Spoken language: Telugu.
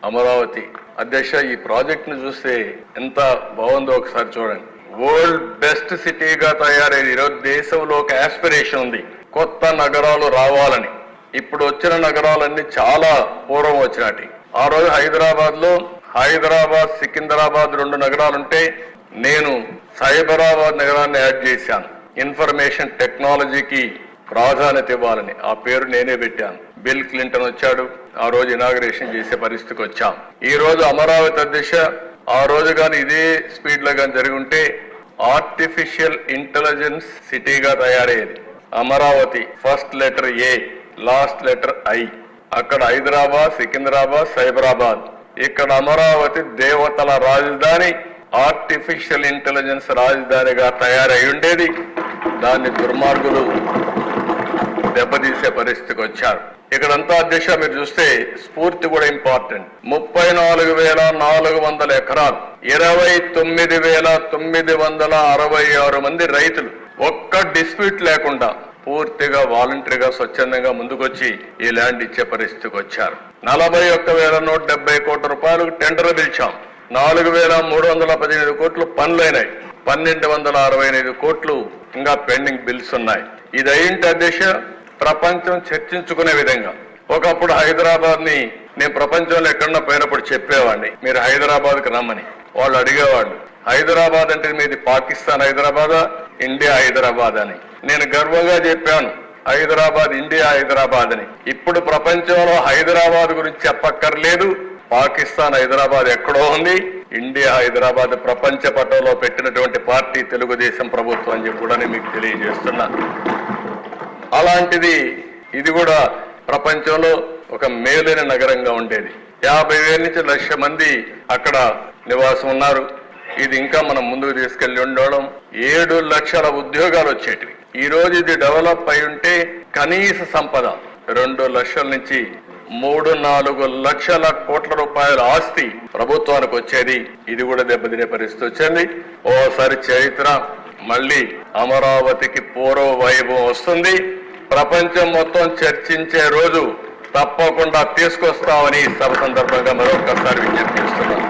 అమరావతి అధ్యక్ష, ఈ ప్రాజెక్ట్ ను చూస్తే ఎంత బాగుందో ఒకసారి చూడండి. వరల్డ్ బెస్ట్ సిటీగా తయారైంది. ఈరోజు దేశంలో ఒక ఆస్పిరేషన్ ఉంది, కొత్త నగరాలు రావాలని. ఇప్పుడు వచ్చిన నగరాలన్నీ చాలా పూర్వం వచ్చినటి. ఆ రోజు హైదరాబాద్ సికింద్రాబాద్ 2 నగరాలుంటే నేను సైబరాబాద్ నగరాన్ని యాడ్ చేశాను. ఇన్ఫర్మేషన్ టెక్నాలజీకి ప్రాధాన్యత ఇవ్వాలని ఆ పేరు నేనే పెట్టాను. బిల్ క్లింటన్ వచ్చాడు, ఆ రోజు ఇనాగరేషన్ చేసే పరిస్థితికి వచ్చాం. ఈ రోజు అమరావతి అధ్యక్ష, ఆ రోజు కానీ ఇదే స్పీడ్ లో కానీ జరిగి ఉంటే ఆర్టిఫిషియల్ ఇంటెలిజెన్స్ సిటీగా తయారయ్యేది. Amaravati first letter A, last letter I. అక్కడ హైదరాబాద్, సికింద్రాబాద్, సైబరాబాద్. ఇక్కడ అమరావతి దేవతల రాజధాని, ఆర్టిఫిషియల్ ఇంటెలిజెన్స్ రాజధానిగా తయారై ఉండేది. దాన్ని దుర్మార్గులు దెబ్బతీసే పరిస్థితికి వచ్చారు. ఇక్కడంతా అధ్యక్ష మీరు చూస్తే స్ఫూర్తి కూడా ఇంపార్టెంట్. 34,400 ఎకరాలు, 29,966 మంది రైతులు ఒక్క డిస్ప్యూట్ లేకుండా పూర్తిగా వాలంటరీగా స్వచ్ఛందంగా ముందుకొచ్చి ఈ ల్యాండ్ ఇచ్చే పరిస్థితికి వచ్చారు. 41,170 కోట్ల రూపాయలకు టెండర్ పిలిచాం. 4,318 కోట్లు పనులైనాయి. 1,265 కోట్లు ఇంకా పెండింగ్ బిల్స్ ఉన్నాయి. ఇది అయింటి అధ్యక్ష ప్రపంచం చర్చించుకునే విధంగా. ఒకప్పుడు హైదరాబాద్ ని నేను ప్రపంచంలో ఎక్కడన్నా పోయినప్పుడు చెప్పేవాడిని, మీరు హైదరాబాద్ కి రమ్మని. వాళ్ళు అడిగేవాళ్ళు, హైదరాబాద్ అంటే మీది పాకిస్తాన్ హైదరాబాదా, ఇండియా హైదరాబాద్ అని. నేను గర్వంగా చెప్పాను, హైదరాబాద్ ఇండియా హైదరాబాద్ అని. ఇప్పుడు ప్రపంచంలో హైదరాబాద్ గురించి చెప్పక్కర్లేదు. పాకిస్తాన్ హైదరాబాద్ ఎక్కడో ఉంది, ఇండియా హైదరాబాద్ ప్రపంచ పటంలో పెట్టినటువంటి పార్టీ తెలుగుదేశం ప్రభుత్వం అని చెప్పి కూడా మీకు తెలియజేస్తున్నా. అలాంటిది ఇది కూడా ప్రపంచంలో ఒక మేలైన నగరంగా ఉండేది. 50,000 నుంచి 1,00,000 మంది అక్కడ నివాసం ఉన్నారు. ఇది ఇంకా మనం ముందుకు తీసుకెళ్లి ఉండడం 7 లక్షల ఉద్యోగాలు వచ్చేటివి. ఈ రోజు ఇది డెవలప్ అయి ఉంటే కనీస సంపద 2 లక్షల నుంచి 3-4 లక్షల కోట్ల రూపాయల ఆస్తి ప్రభుత్వానికి వచ్చేది. ఇది కూడా దెబ్బతినే పరిస్థితి వచ్చింది. ఓసారి చరిత్ర మళ్ళీ అమరావతికి పూర్వ వైభవం వస్తుంది. ప్రపంచం మొత్తం చర్చించే రోజు తప్పకుండా తీసుకొస్తామని సభ సందర్భంగా మరొకసారి విజ్ఞప్తి చేస్తున్నాను.